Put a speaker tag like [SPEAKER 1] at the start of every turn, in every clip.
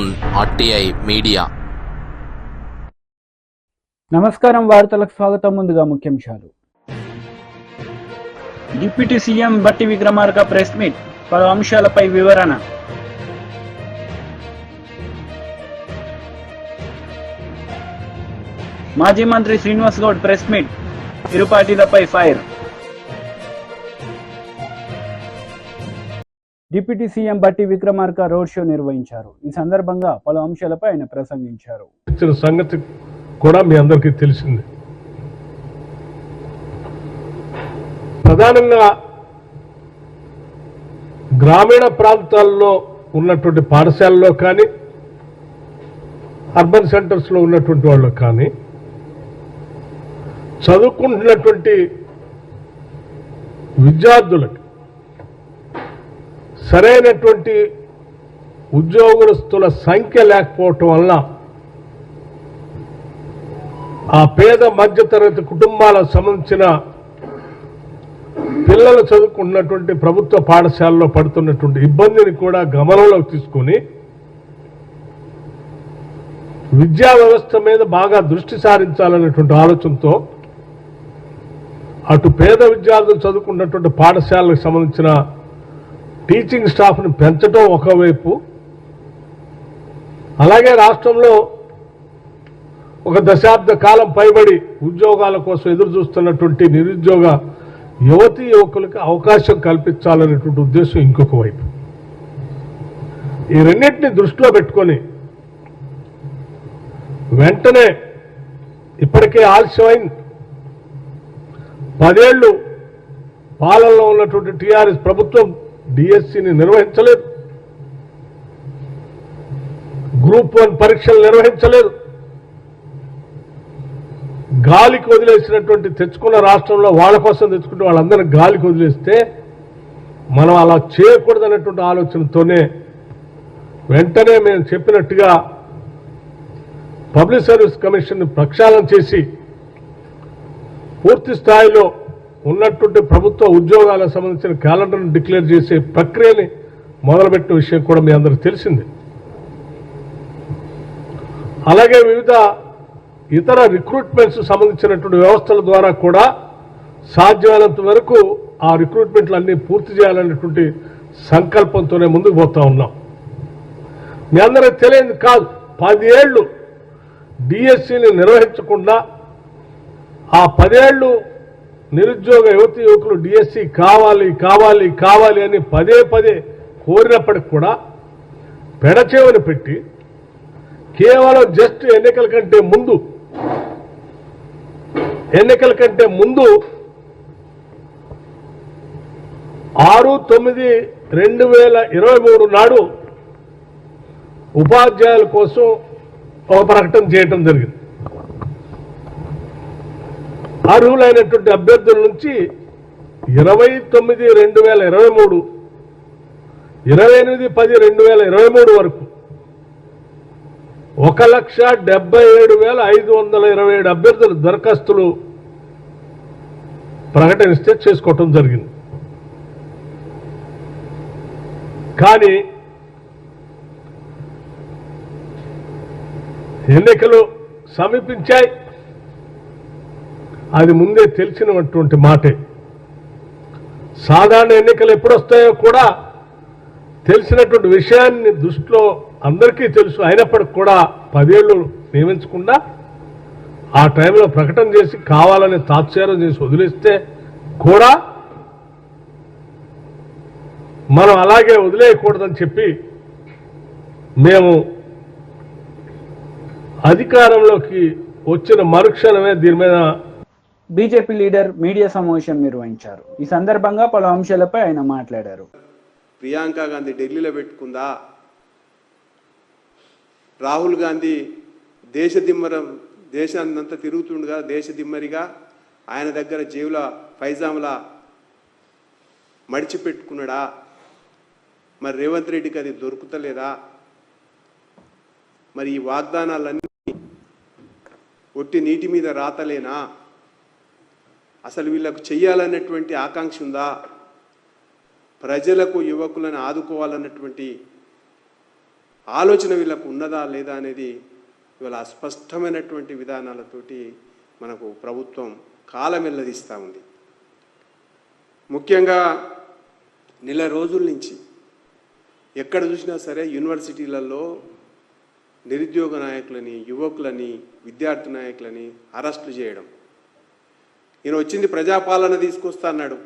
[SPEAKER 1] on RTI Media.
[SPEAKER 2] నమస్కారం, వార్తలకు స్వాగతం. ముందుగా ముఖ్యాంశాలు.
[SPEAKER 3] డిప్యూటీ సీఎం బట్టి విక్రమార్క ప్రెస్ మీట్, పలు అంశాలపై వివరణ. మాజీ మంత్రి శ్రీనివాస్ గౌడ్ ప్రెస్ మీట్, ఇరు పార్టీలపై ఫైర్.
[SPEAKER 2] డిప్యూటీ సీఎం బట్టి విక్రమార్క రోడ్ షో నిర్వహించారు. ఈ సందర్భంగా పలు అంశాలపై ఆయన ప్రసంగించారు.
[SPEAKER 4] సంగతి కూడా మీ అందరికీ తెలిసింది. ప్రధానంగా గ్రామీణ ప్రాంతాల్లో ఉన్నటువంటి పాఠశాలలో కానీ అర్బన్ సెంటర్స్లో ఉన్నటువంటి వాళ్ళు కానీ చదువుకుంటున్నటువంటి విద్యార్థులకు సరైనటువంటి ఉద్యోగస్తుల సంఖ్య లేకపోవటం వల్ల ఆ పేద మధ్యతరగతి కుటుంబాలకు సంబంధించిన పిల్లలు చదువుకున్నటువంటి ప్రభుత్వ పాఠశాలలో పడుతున్నటువంటి ఇబ్బందిని కూడా గమనంలోకి తీసుకుని విద్యా వ్యవస్థ మీద బాగా దృష్టి సారించాలనేటువంటి ఆలోచనతో అటు పేద విద్యార్థులు చదువుకున్నటువంటి పాఠశాలకు సంబంధించిన టీచింగ్ స్టాఫ్ని పెంచడం ఒకవైపు, అలాగే రాష్ట్రంలో ఒక దశాబ్ద కాలం పైబడి ఉద్యోగాల కోసం ఎదురు చూస్తున్నటువంటి నిరుద్యోగ యువతీ యువకులకు అవకాశం కల్పించాలనేటువంటి ఉద్దేశం ఇంకొక వైపు. ఈ రెండింటిని దృష్టిలో పెట్టుకొని వెంటనే ఇప్పటికే ఆలస్యమైన 10 ఏళ్లు పాలనలో ఉన్నటువంటి టీఆర్ఎస్ ప్రభుత్వం డిఎస్సిని నిర్వహించలేదు, గ్రూప్ 1 పరీక్షలు నిర్వహించలేదు, గాలికి వదిలేసినటువంటి తెచ్చుకున్న రాష్ట్రంలో వాళ్ళ కోసం తెచ్చుకుంటే వాళ్ళందరూ గాలికి వదిలేస్తే మనం అలా చేయకూడదనేటువంటి ఆలోచనతోనే వెంటనే మేము చెప్పినట్టుగా పబ్లిక్ సర్వీస్ కమిషన్ ప్రక్షాళన చేసి పూర్తి స్థాయిలో ఉన్నటువంటి ప్రభుత్వ ఉద్యోగాలకు సంబంధించిన క్యాలెండర్ను డిక్లేర్ చేసే ప్రక్రియని మొదలుపెట్టిన విషయం కూడా మీ అందరికీ తెలిసిందే. అలాగే వివిధ ఇతర రిక్రూట్మెంట్స్ సంబంధించినటువంటి వ్యవస్థల ద్వారా కూడా సాధ్యమైనంత వరకు ఆ రిక్రూట్మెంట్లన్నీ పూర్తి చేయాలనేటువంటి సంకల్పంతోనే ముందుకు పోతా ఉన్నాం. మీ అందరికి తెలియదు కాదు, 10 ఏళ్లు డిఎస్సిని నిర్వహించకుండా ఆ 10 ఏళ్లు నిరుద్యోగ యువతి యువకులు డిఎస్సి కావాలి కావాలి కావాలి అని పదే కోరినప్పటికి కూడా పెడచేవని పెట్టి కేవలం జస్ట్ ఎన్నికల కంటే ముందు 6/9/2023 నాడు ఉపాధ్యాయుల కోసం ఒక ప్రకటన చేయటం జరిగింది. అర్హులైనటువంటి అభ్యర్థుల నుంచి 29/2023, 28/10/2023 వరకు 1,77,527 అభ్యర్థుల దరఖాస్తులు ప్రకటిస్తే చేసుకోవటం జరిగింది. కానీ ఎన్నికలు సమీపించాయి, అది ముందే తెలిసినటువంటి మాటే. సాధారణ ఎన్నికలు ఎప్పుడు వస్తాయో కూడా తెలిసినటువంటి విషయాన్ని దృష్టిలో అందరికీ తెలుసు. అయినప్పటికి కూడా 10 ఏళ్లు నియమించకుండా ఆ టైంలో ప్రకటన చేసి కావాలని తాత్సారం చేసి వదిలేస్తే కూడా మనం అలాగే వదిలేయకూడదని చెప్పి మేము అధికారంలోకి వచ్చిన మరుక్షణమే దీని మీద
[SPEAKER 2] బీజేపీ లీడర్ మీడియా సమావేశం నిర్వహించారు. ఈ సందర్భంగా పలు అంశాలపై ఆయన మాట్లాడారు.
[SPEAKER 5] ప్రియాంక గాంధీ ఢిల్లీలో పెట్టుకుందా, రాహుల్ గాంధీ దేశాన్నంతా తిరుగుతుండగా దేశదిమ్మరిగా ఆయన దగ్గర జేబుల పైజాములా మడిచిపెట్టుకున్నాడా, మరి రేవంత్ రెడ్డికి అది దొరుకుతలేదా? మరి ఈ వాగ్దానాలన్నీ ఒట్టి నీటి మీద రాతలేనా? అసలు వీళ్ళకు చెయ్యాలన్నటువంటి ఆకాంక్ష ఉందా? ప్రజలకు యువకులను ఆదుకోవాలన్నటువంటి ఆలోచన వీళ్ళకు ఉన్నదా లేదా అనేది ఇవాళ అస్పష్టమైనటువంటి విధానాలతోటి మనకు ప్రభుత్వం కాలమెల్లదీస్తూ ఉంది. ముఖ్యంగా నెల రోజుల నుంచి ఎక్కడ చూసినా సరే యూనివర్సిటీలలో నిరుద్యోగ నాయకులని, యువకులని, విద్యార్థి నాయకులని అరెస్టులు చేయడం. ఈయన వచ్చింది ప్రజాపాలన తీసుకొస్తా అన్నాడు,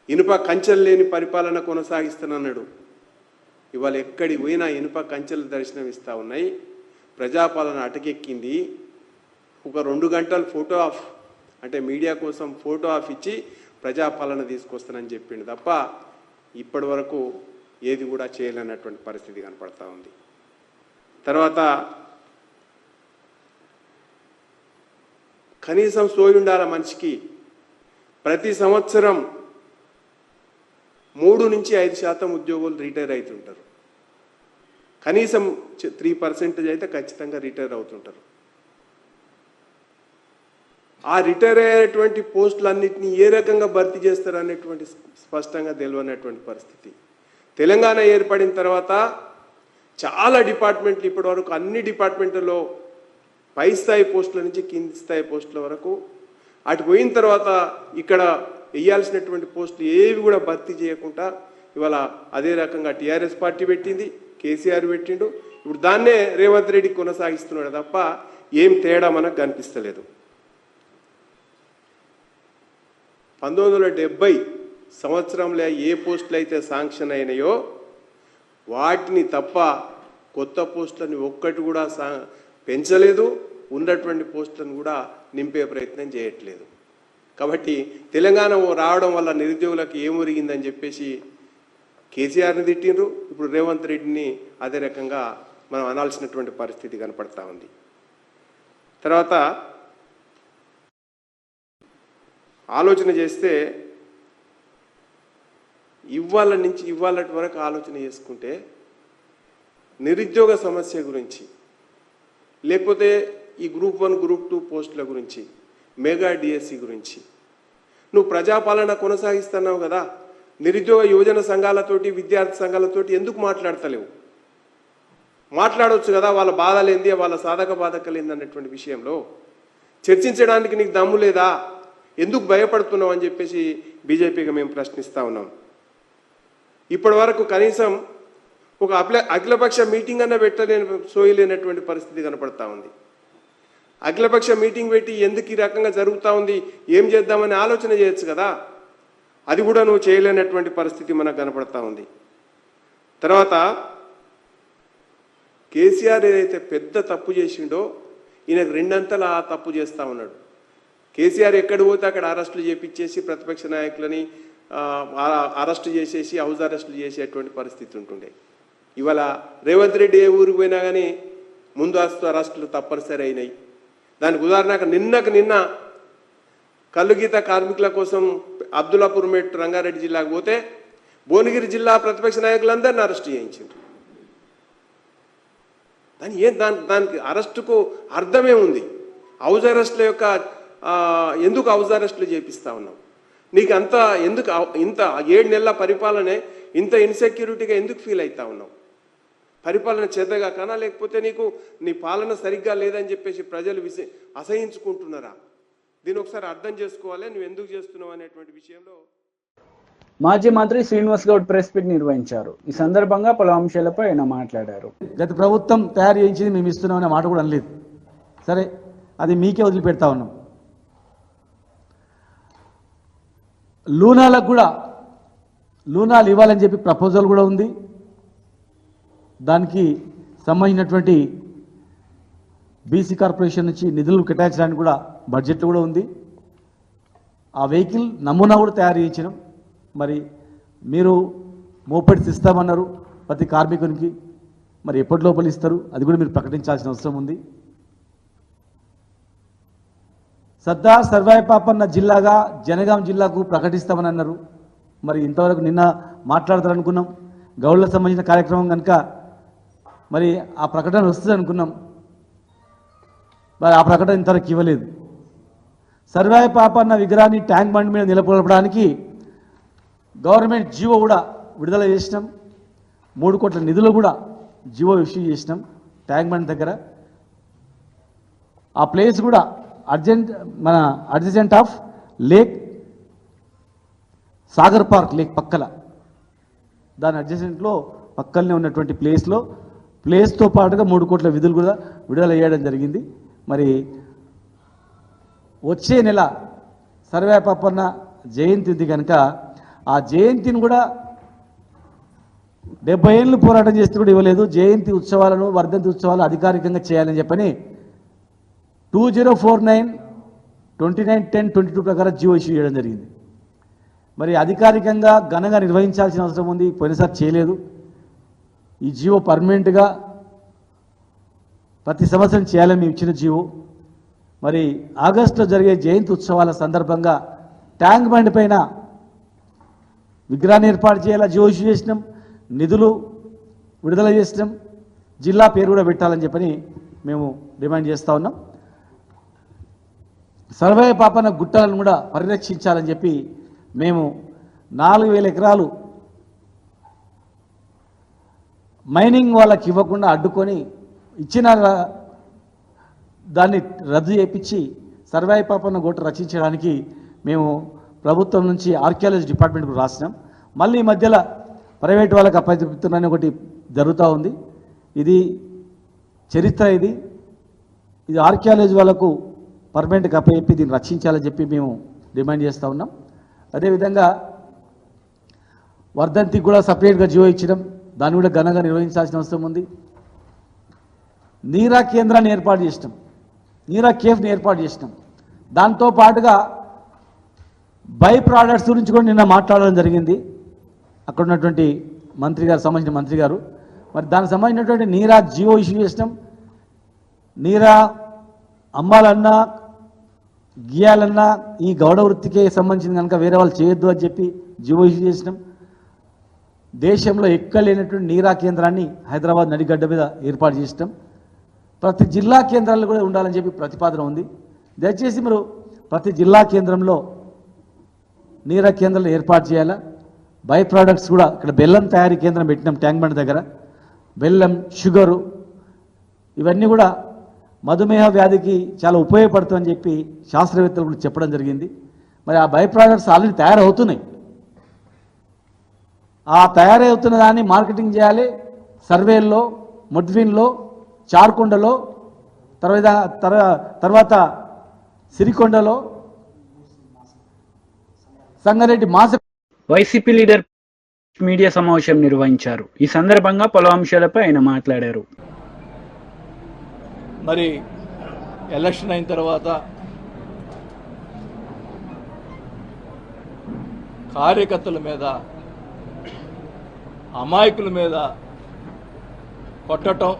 [SPEAKER 5] ఇనుప కంచెలు లేని పరిపాలన కొనసాగిస్తానన్నాడు. ఇవాళ ఎక్కడికి పోయినా ఇనుప కంచెలు దర్శనం ఇస్తూ ఉన్నాయి. ప్రజాపాలన అటకెక్కింది. ఒక 2 గంటలు ఫోటో ఆఫ్ అంటే మీడియా కోసం ఫోటో ఆఫ్ ఇచ్చి ప్రజాపాలన తీసుకొస్తానని చెప్పిండు తప్ప ఇప్పటి వరకు ఏది కూడా చేయలేనటువంటి పరిస్థితి కనపడతా ఉంది. తర్వాత కనీసం సోయి ఉండాల మనిషికి. ప్రతి సంవత్సరం 3 నుంచి 5% ఉద్యోగులు రిటైర్ అవుతుంటారు. కనీసం 3% అయితే ఖచ్చితంగా రిటైర్ అవుతుంటారు. ఆ రిటైర్ అయ్యేటువంటి పోస్టులన్నింటినీ ఏ రకంగా భర్తీ చేస్తారు అనేటువంటి స్పష్టంగా తెలియనటువంటి పరిస్థితి. తెలంగాణ ఏర్పడిన తర్వాత చాలా డిపార్ట్మెంట్లు ఇప్పటివరకు అన్ని డిపార్ట్మెంట్లలో పై స్థాయి పోస్టుల నుంచి కింది స్థాయి పోస్టుల వరకు అటు పోయిన తర్వాత ఇక్కడ వేయాల్సినటువంటి పోస్టులు ఏవి కూడా భర్తీ చేయకుండా ఇవాళ అదే రకంగా టీఆర్ఎస్ పార్టీ పెట్టింది, కేసీఆర్ పెట్టిండు. ఇప్పుడు దాన్నే రేవంత్ రెడ్డి కొనసాగిస్తున్నాడు తప్ప ఏం తేడా మనకు కనిపిస్తలేదు. 1970 సంవత్సరంలో ఏ పోస్టులు అయితే శాంక్షన్ అయినాయో వాటిని తప్ప కొత్త పోస్టులను ఒక్కటి కూడా పెంచలేదు, ఉన్నటువంటి పోస్టులను కూడా నింపే ప్రయత్నం చేయట్లేదు. కాబట్టి తెలంగాణ రావడం వల్ల నిరుద్యోగులకు ఏమొరిగిందని చెప్పేసి కేసీఆర్ని తిట్టిండ్రు. ఇప్పుడు రేవంత్ రెడ్డిని అదే రకంగా మనం అనాల్సినటువంటి పరిస్థితి కనపడతా ఉంది. తర్వాత ఆలోచన చేస్తే ఇవాళ నుంచి ఇవాళటి వరకు ఆలోచన చేసుకుంటే నిరుద్యోగ సమస్య గురించి, లేకపోతే ఈ గ్రూప్ 1 గ్రూప్ 2 పోస్టుల గురించి, మెగా డిఎస్సి గురించి నువ్వు ప్రజాపాలన కొనసాగిస్తున్నావు కదా, నిరుద్యోగ యువజన సంఘాలతోటి విద్యార్థి సంఘాలతోటి ఎందుకు మాట్లాడతలేవు? మాట్లాడవచ్చు కదా, వాళ్ళ బాధలేంది, వాళ్ళ సాధక బాధకలు ఏంది అన్నటువంటి విషయంలో చర్చించడానికి నీకు దమ్ము లేదా? ఎందుకు భయపడుతున్నావు అని చెప్పేసి బీజేపీగా మేము ప్రశ్నిస్తూ ఉన్నాం. ఇప్పటి వరకు కనీసం ఒక అఖిలపక్ష మీటింగ్ అన్న పెట్టలేని సోయలేనటువంటి పరిస్థితి కనపడతా ఉంది. అఖిలపక్ష మీటింగ్ పెట్టి ఎందుకు ఈ రకంగా జరుగుతూ ఉంది, ఏం చేద్దామని ఆలోచన చేయొచ్చు కదా, అది కూడా నువ్వు చేయలేనటువంటి పరిస్థితి మనకు కనపడతా ఉంది. తర్వాత కేసీఆర్ ఏదైతే పెద్ద తప్పు చేసిండో ఈయనకు 2 అంతలా తప్పు చేస్తూ ఉన్నాడు. కేసీఆర్ ఎక్కడ పోతే అక్కడ అరెస్టులు చేపించేసి ప్రతిపక్ష నాయకులని అరెస్టు చేసేసి హౌస్ అరెస్టులు చేసేటువంటి పరిస్థితి ఉంటుండే. ఇవాళ రేవంత్ రెడ్డి ఏ ఊరికి పోయినా కానీ ముందు అరెస్టులు తప్పనిసరి అయినాయి. దానికి ఉదాహరణకు నిన్న కల్లుగీత కార్మికుల కోసం అబ్దుల్లాపూర్ మెట్ రంగారెడ్డి జిల్లాకు పోతే భువనగిరి జిల్లా ప్రతిపక్ష నాయకులందరినీ అరెస్టు చేయించారు. దానికి అరెస్టుకు అర్థమే ఉంది. హౌస్ అరెస్టుల యొక్క ఎందుకు హౌస్ అరెస్టులు చేపిస్తా ఉన్నావు? నీకు అంత ఎందుకు ఇంత 7 నెలల పరిపాలనే ఇంత ఇన్సెక్యూరిటీగా ఎందుకు ఫీల్ అవుతా ఉన్నావు? పరిపాలన చేతగా కానా, లేకపోతే నీ పాలన సరిగ్గా లేదని చెప్పేసి ప్రజలు అసహించుకుంటున్నారా? దీని ఒకసారి అర్థం చేసుకోవాలి, నువ్వు ఎందుకు చేస్తున్నావు అనేటువంటి విషయంలో.
[SPEAKER 2] మాజీ మంత్రి శ్రీనివాస్ గౌడ్ ప్రెస్ మీట్ నిర్వహించారు. ఈ సందర్భంగా పలు అంశాలపై ఆయన మాట్లాడారు.
[SPEAKER 6] గత ప్రభుత్వం తయారు చేయించింది మేము ఇస్తున్నామనే మాట కూడా అనలేదు. సరే, అది మీకే వదిలిపెడతా ఉన్నాం. లూనాలకు కూడా లూనాలు ఇవ్వాలని చెప్పి ప్రపోజల్ కూడా ఉంది. దానికి సంబంధించినటువంటి బీసీ కార్పొరేషన్ నుంచి నిధులు కేటాయించడానికి కూడా బడ్జెట్ కూడా ఉంది. ఆ వెహికల్ నమూనా కూడా తయారు చేయించినాం. మరి మీరు మోపెడ్స్ ఇస్తామన్నారు ప్రతి కార్మికునికి, మరి ఎప్పటి లోపల ఇస్తారు అది కూడా మీరు ప్రకటించాల్సిన అవసరం ఉంది. సర్దార్ సర్వాయి పాపన్న జిల్లాగా జనగాం జిల్లాకు ప్రకటిస్తామని అన్నారు. మరి ఇంతవరకు నిన్న మాట్లాడతారనుకున్నాం. గౌడ్లకు సంబంధించిన కార్యక్రమం కనుక మరి ఆ ప్రకటన వస్తుంది అనుకున్నాం. మరి ఆ ప్రకటన ఇంతవరకు ఇవ్వలేదు. సర్వాయి పాపన్న విగ్రహాన్ని ట్యాంక్ బండ్ మీద నిలబడడానికి గవర్నమెంట్ జీవో కూడా విడుదల చేసినాం. 3 కోట్ల నిధులు కూడా జియో ఇష్యూ చేసినాం ట్యాంక్ బండ్ దగ్గర. ఆ ప్లేస్ కూడా adjacent of lake Sagar park lake పక్కల, దాని అడ్జసెంట్లో పక్కనే ఉన్నటువంటి ప్లేస్తో పాటుగా 3 కోట్ల విధులు కూడా విడుదల చేయడం జరిగింది. మరి వచ్చే నెల సర్వే పాపన్న జయంతి ఉంది కనుక ఆ జయంతిని కూడా 70 ఏళ్ళు పోరాటం చేస్తే కూడా ఇవ్వలేదు. జయంతి ఉత్సవాలను వర్ధంతి ఉత్సవాలు అధికారికంగా చేయాలని చెప్పని 2049-29-10-22 ప్రకారం జియో ఇష్యూ చేయడం జరిగింది. మరి అధికారికంగా ఘనంగా నిర్వహించాల్సిన అవసరం ఉంది, పోయినసారి చేయలేదు. ఈ జియో పర్మనెంట్గా ప్రతి సంవత్సరం చేయాలని మేము ఇచ్చిన జియో. మరి ఆగస్టులో జరిగే జయంతి ఉత్సవాల సందర్భంగా ట్యాంక్ బండ్ పైన విగ్రహాన్ని ఏర్పాటు చేయాలా జియో ఇష్యూ చేసినాం, నిధులు విడుదల చేసినాం, జిల్లా పేరు కూడా పెట్టాలని చెప్పని మేము డిమాండ్ చేస్తూ ఉన్నాం. సర్వే పాపన గుట్టలను కూడా పరిరక్షించాలని చెప్పి మేము 4000 ఎకరాలు మైనింగ్ వాళ్ళకి ఇవ్వకుండా అడ్డుకొని ఇచ్చిన దాన్ని రద్దు చేయించి సర్వే పాపన గుట్ట రచించడానికి మేము ప్రభుత్వం నుంచి ఆర్కియాలజీ డిపార్ట్మెంట్కు రాసినాం. మళ్ళీ ఈ మధ్యలో ప్రైవేట్ వాళ్ళకి అప్పచెప్తున్నారని ఒకటి జరుగుతూ ఉంది. ఇది చరిత్ర, ఇది ఆర్కియాలజీ వాళ్ళకు పర్మనెంట్గా అప్పచెప్పి దీన్ని రక్షించాలని చెప్పి మేము డిమాండ్ చేస్తూ ఉన్నాం. అదేవిధంగా వర్ధంతికి కూడా సపరేట్గా జియో ఇచ్చడం, దాన్ని కూడా ఘనంగా నిర్వహించాల్సిన అవసరం ఉంది. నీరా కేంద్రాన్ని ఏర్పాటు చేసినాం, నీరా కేఫ్ని ఏర్పాటు చేసినాం. దాంతో పాటుగా బై ప్రోడక్ట్స్ గురించి కూడా నిన్న మాట్లాడడం జరిగింది అక్కడ ఉన్నటువంటి సంబంధించిన మంత్రి గారు. మరి దానికి సంబంధించినటువంటి నీరా జియో ఇష్యూ చేసినాం. నీరా అమ్మాలన్నా గీయాలన్నా ఈ గౌడ వృత్తికే సంబంధించింది కనుక వేరే వాళ్ళు చేయొద్దు అని చెప్పి జియో ఇష్యూ చేసినాం. దేశంలో ఎక్కడ లేనటువంటి నీరా కేంద్రాన్ని హైదరాబాద్ నడిగడ్డ మీద ఏర్పాటు చేసినాం. ప్రతి జిల్లా కేంద్రాల్లో కూడా ఉండాలని చెప్పి ప్రతిపాదన ఉంది. దయచేసి మీరు ప్రతి జిల్లా కేంద్రంలో నీరా కేంద్రాలు ఏర్పాటు చేయాలా. బై ప్రోడక్ట్స్ కూడా ఇక్కడ బెల్లం తయారీ కేంద్రం పెట్టినాం ట్యాంక్ బండ్ దగ్గర. బెల్లం, షుగరు ఇవన్నీ కూడా మధుమేహ వ్యాధికి చాలా ఉపయోగపడుతుందని చెప్పి శాస్త్రవేత్తలు కూడా చెప్పడం జరిగింది. మరి ఆ బై ప్రోడక్ట్స్ ఆల్రెడీ తయారవుతున్నాయి. ఆ తయారవుతున్న దాన్ని మార్కెటింగ్ చేయాలి. సర్వేల్లో, ముడ్విన్లో, చార్కొండలో, తర్వాత సిరికొండలో, సంగారెడ్డి
[SPEAKER 3] వైసీపీ లీడర్ మీడియా సమావేశం నిర్వహించారు. ఈ సందర్భంగా పలు అంశాలపై ఆయన మాట్లాడారు.
[SPEAKER 7] మరి ఎలక్షన్ అయిన తర్వాత కార్యకర్తల మీద, అమాయకుల మీద కొట్టడం,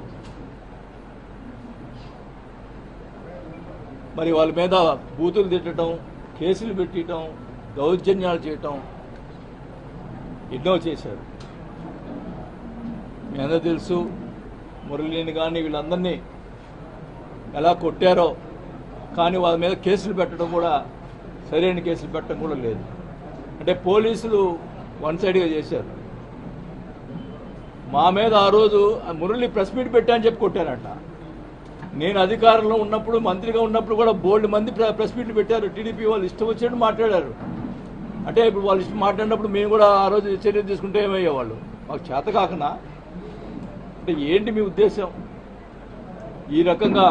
[SPEAKER 7] మరి వాళ్ళ మీద బూతులు తిట్టడం, కేసులు పెట్టడం, దౌర్జన్యాలు చేయటం ఎన్నో చేశారు. మీ అందరూ తెలుసు. మురళిని కానీ వీళ్ళందరినీ ఎలా కొట్టారో, కానీ వాళ్ళ మీద కేసులు పెట్టడం కూడా, సరైన కేసులు పెట్టడం కూడా లేదు. అంటే పోలీసులు వన్ సైడ్గా చేశారు. మా మీద ఆ రోజు మురళి ప్రెస్ మీట్ పెట్టా అని చెప్పి కొట్టారట. నేను అధికారంలో ఉన్నప్పుడు, మంత్రిగా ఉన్నప్పుడు కూడా బోల్డ్ మంది ప్రెస్ మీట్లు పెట్టారు. టీడీపీ వాళ్ళు ఇష్టం వచ్చినట్టు మాట్లాడారు. అంటే ఇప్పుడు వాళ్ళు ఇష్టం మాట్లాడినప్పుడు మేము కూడా ఆ రోజు చర్య తీసుకుంటే ఏమయ్యేవాళ్ళు? మాకు చేత కాకనా? అంటే ఏంటి మీ ఉద్దేశం? ఈ రకంగా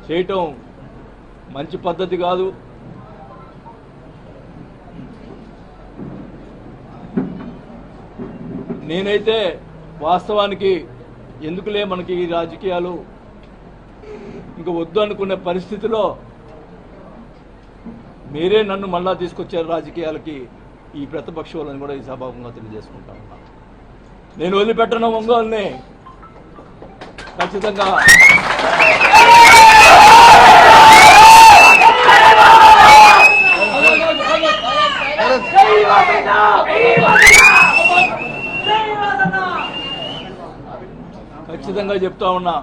[SPEAKER 7] చేయటం మంచి పద్ధతి కాదు. నేనైతే వాస్తవానికి ఎందుకులే మనకి ఈ రాజకీయాలు ఇంకా వద్దు అనుకునే పరిస్థితిలో మీరే నన్ను మళ్ళా తీసుకొచ్చారు రాజకీయాలకి, ఈ ప్రతిపక్ష వాళ్ళని కూడా ఈ సభాముఖంగా తెలియజేసుకుంటా ఉన్నా. నేను వదిలిపెట్టను ఒంగోలుని. ఖచ్చితంగా ఖచ్చితంగా చెప్తా ఉన్నా,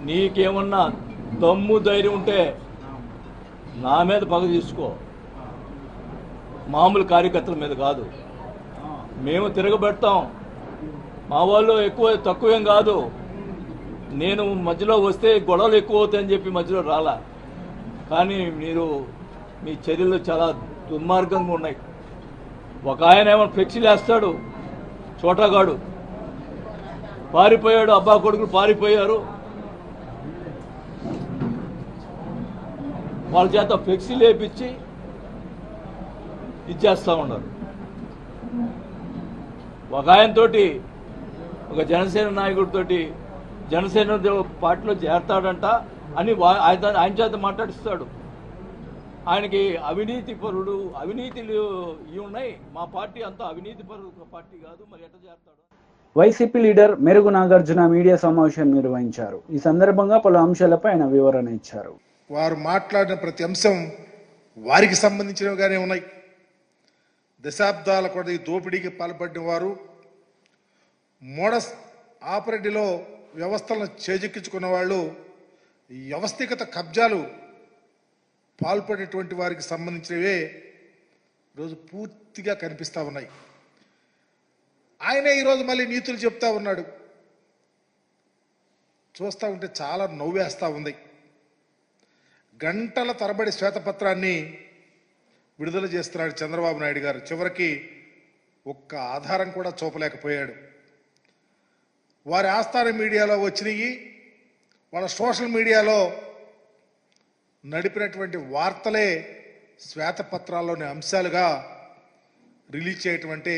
[SPEAKER 7] నీకేమన్నా దమ్ము ధైర్యం ఉంటే నా మీద పగ తీసుకో, మామూలు కార్యకర్తల మీద కాదు. మేము తిరగబెడతాం. మా వాళ్ళు ఎక్కువ తక్కువేం కాదు. నేను మధ్యలో వస్తే గొడవలు ఎక్కువ అవుతాయని చెప్పి మధ్యలో రాలా. కానీ మీరు మీ చర్యలు చాలా దుర్మార్గంగా ఉన్నాయి. ఒక ఆయన ఏమో ఫ్లెక్సీలు వేస్తాడు, చోటగాడు పారిపోయాడు, అబ్బా కొడుకులు పారిపోయారు, వాళ్ళ చేత ఫ్లెక్సీలు వేపించి ఇచ్చేస్తూ ఉన్నారు. ఒక ఆయనతోటి, ఒక జనసేన నాయకుడితోటి జనసేన పార్టీలో చేరతాడంట అని ఆయన చేత మాట్లాడిస్తాడు. ఆయనకి అవినీతి పరుడు, అవినీతిలు ఇవి ఉన్నాయి. మా పార్టీ అంతా అవినీతి పరుడు పార్టీ కాదు, మరి ఎట్లా చేస్తాడు?
[SPEAKER 2] వైసీపీ లీడర్ మెరుగు నాగార్జున మీడియా సమావేశం నిర్వహించారు. ఈ సందర్భంగా పలు అంశాలపై ఆయన వివరణ ఇచ్చారు.
[SPEAKER 8] వారు మాట్లాడిన ప్రతి అంశం వారికి సంబంధించినవిగానే ఉన్నాయి. దశాబ్దాల కొద్ది దోపిడీకి పాల్పడిన వారు, మోడస్ ఆపరేటివ్లో వ్యవస్థలను చేజెక్కించుకున్న వాళ్ళు, వ్యవస్థిగత కబ్జాలు పాల్పడేటువంటి వారికి సంబంధించినవే ఈరోజు పూర్తిగా కనిపిస్తూ ఉన్నాయి. ఆయనే ఈరోజు మళ్ళీ నీతులు చెప్తా ఉన్నాడు. చూస్తూ ఉంటే చాలా నవ్వేస్తూ ఉంది. గంటల తరబడి శ్వేతపత్రాన్ని విడుదల చేస్తున్నాడు చంద్రబాబు నాయుడు గారు. చివరికి ఒక్క ఆధారం కూడా చూపలేకపోయాడు. వారి ఆస్థాన మీడియాలో వచ్చినవి, వాళ్ళ సోషల్ మీడియాలో నడిపినటువంటి వార్తలే శ్వేతపత్రాల్లోని అంశాలుగా రిలీజ్ చేయటం అంటే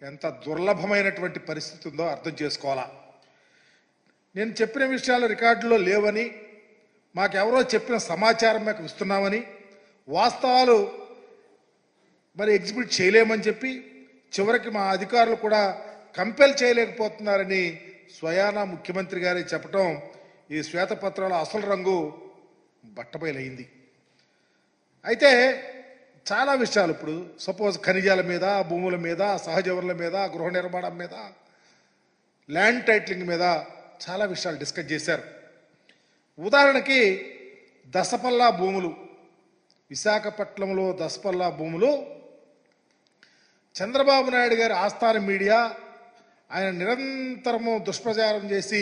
[SPEAKER 8] ఎంత దుర్లభమైనటువంటి పరిస్థితి ఉందో అర్థం చేసుకోవాలా. నేను చెప్పిన విషయాలు రికార్డులో లేవని, మాకెవరో చెప్పిన సమాచారం మాకు ఇస్తున్నామని, వాస్తవాలు మరి ఎగ్జిబిట్ చేయలేమని చెప్పి చివరికి మా అధికారులు కూడా కంపెల్ చేయలేకపోతున్నారని స్వయానా ముఖ్యమంత్రి గారే చెప్పటం ఈ శ్వేతపత్రాల అసలు రంగు బట్టబయలైంది. అయితే చాలా విషయాలు ఇప్పుడు సపోజ్ ఖనిజాల మీద, భూముల మీద, సహజ వనరుల మీద, గృహ నిర్మాణం మీద, ల్యాండ్ టైటిలింగ్ మీద చాలా విషయాలు డిస్కస్ చేశారు. ఉదాహరణకి దసపల్లా భూములు, విశాఖపట్నంలో దసపల్లా భూములు చంద్రబాబు నాయుడు గారి ఆస్థాన మీడియా ఆయన నిరంతరము దుష్ప్రచారం చేసి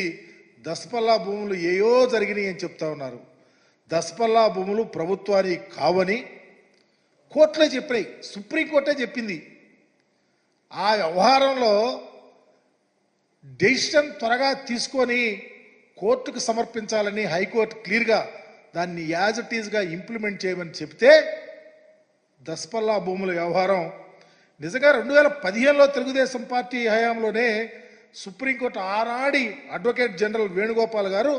[SPEAKER 8] దసపల్లా భూములు ఏయో జరిగినాయి అని చెప్తా ఉన్నారు. దసపల్లా భూములు ప్రభుత్వానికి కావని కోర్టులో చెప్పినాయి, సుప్రీంకోర్టే చెప్పింది. ఆ వ్యవహారంలో డెసిషన్ త్వరగా తీసుకొని కోర్టుకు సమర్పించాలని హైకోర్టు క్లియర్గా దాన్ని యాజ్ ఇట్ ఈజ్గా ఇంప్లిమెంట్ చేయమని చెప్తే దసపల్లా భూముల వ్యవహారం నిజంగా 2015లో తెలుగుదేశం పార్టీ హయాంలోనే సుప్రీంకోర్టు ఆనాడి అడ్వకేట్ జనరల్ వేణుగోపాల్ గారు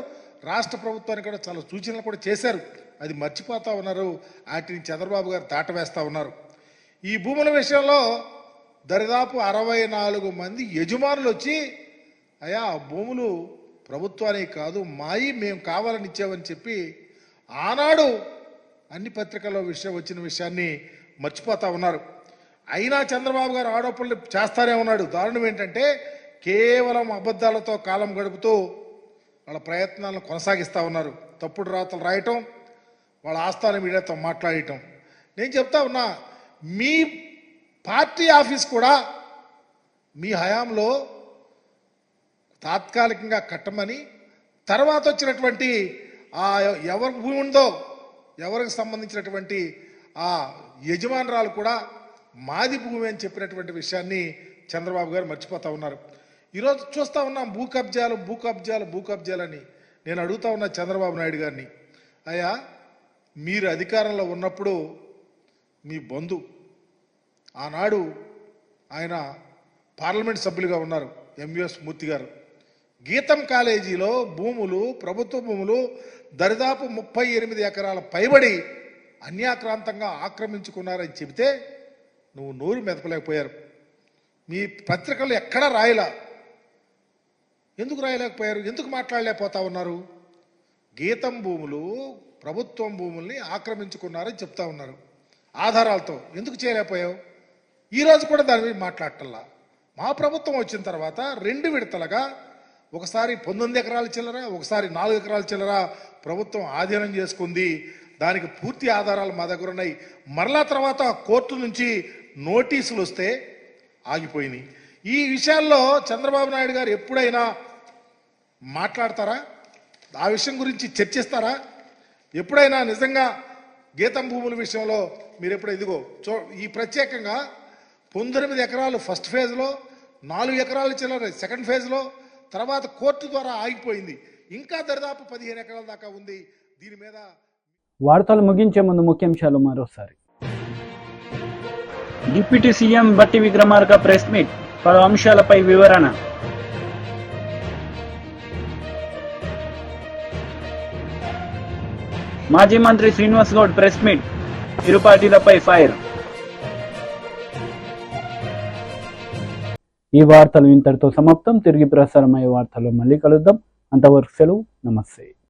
[SPEAKER 8] రాష్ట్ర ప్రభుత్వానికి కూడా చాలా సూచనలు కూడా చేశారు. అది మర్చిపోతా ఉన్నారు. వాటిని చంద్రబాబు గారు దాటవేస్తూ ఉన్నారు. ఈ భూముల విషయంలో దరిదాపు 64 మంది యజమానులు వచ్చి, అయ్యా ఆ భూములు ప్రభుత్వానికి కాదు మాయి, మేము కావాలని ఇచ్చామని చెప్పి ఆనాడు అన్ని పత్రికల్లో వచ్చిన విషయాన్ని మర్చిపోతా ఉన్నారు. అయినా చంద్రబాబు గారు ఆరోపణలు చేస్తానే ఉన్నాడు. దారుణం ఏంటంటే కేవలం అబద్ధాలతో కాలం గడుపుతూ వాళ్ళ ప్రయత్నాలను కొనసాగిస్తూ ఉన్నారు. తప్పుడు రాతలు రాయటం, వాళ్ళ ఆస్థాన మీడియాతో మాట్లాడటం. నేను చెప్తా ఉన్నా, మీ పార్టీ ఆఫీస్ కూడా మీ హయాంలో తాత్కాలికంగా కట్టమని, తర్వాత వచ్చినటువంటి ఆ ఎవరికి భూమి ఉందో ఎవరికి సంబంధించినటువంటి ఆ యజమానురాలు కూడా మాది భూమి అని చెప్పినటువంటి విషయాన్ని చంద్రబాబు గారు మర్చిపోతా ఉన్నారు. ఈరోజు చూస్తూ ఉన్నాం భూ కబ్జాలని. నేను అడుగుతా ఉన్నా చంద్రబాబు నాయుడు గారిని, అయ్యా మీరు అధికారంలో ఉన్నప్పుడు మీ బంధు ఆనాడు ఆయన పార్లమెంట్ సభ్యులుగా ఉన్నారు ఎంవిఎస్ మూర్తి గారు, గీతం కాలేజీలో భూములు, ప్రభుత్వ భూములు దరిదాపు 38 ఎకరాల పైబడి అన్యాక్రాంతంగా ఆక్రమించుకున్నారని చెబితే నువ్వు నోరు మెదపలేకపోయారు. మీ పత్రికలు ఎక్కడా రాయలా. ఎందుకు రాయలేకపోయారు? ఎందుకు మాట్లాడలేకపోతా ఉన్నారు? గీతం భూములు, ప్రభుత్వం భూముల్ని ఆక్రమించుకున్నారని చెప్తా ఉన్నారు ఆధారాలతో. ఎందుకు చేయలేకపోయావు? ఈరోజు కూడా దాని మీద మాట్లాడటల్లా. మా ప్రభుత్వం వచ్చిన తర్వాత 2 విడతలుగా, ఒకసారి 19 ఎకరాల చిల్లర, ఒకసారి 4 ఎకరాల చిల్లర ప్రభుత్వం ఆధీనం చేసుకుంది. దానికి పూర్తి ఆధారాలు మా దగ్గర ఉన్నాయి. మరలా తర్వాత కోర్టు నుంచి నోటీసులు వస్తే ఆగిపోయినాయి. ఈ విషయాల్లో చంద్రబాబు నాయుడు గారు ఎప్పుడైనా మాట్లాడతారా? ఆ విషయం గురించి చర్చిస్తారా? ఎప్పుడైనా నిజంగా గీతం భూముల విషయంలో మీరు ఎప్పుడు ఇదిగో ఈ ప్రత్యేకంగా 19 ఎకరాలు ఫస్ట్ ఫేజ్లో, 4 ఎకరాల చిల్లర సెకండ్ ఫేజ్లో, తర్వాత కోర్టు ద్వారా ఆగిపోయింది. ఇంకా దరిదాపు 15 ఎకరాల దాకా ఉంది. దీని మీద
[SPEAKER 2] వార్తలు ముగించే ముందు ముఖ్యాంశాలు మరోసారి.
[SPEAKER 3] డిప్యూటీ సీఎం బట్టి విక్రమార్క ప్రెస్ మీట్, పలు అంశాలపై వివరణ. మాజీ మంత్రి శ్రీనివాస్ గౌడ్ ప్రెస్ మీట్, ఇరు పార్టీలపై ఫైర్.
[SPEAKER 2] ఈ వార్తలు ఇంతటితో సమాప్తం. తిరిగి ప్రసారమయ్యే వార్తల్లో మళ్ళీ కలుద్దాం. అంతవరకు సెలవు. నమస్తే.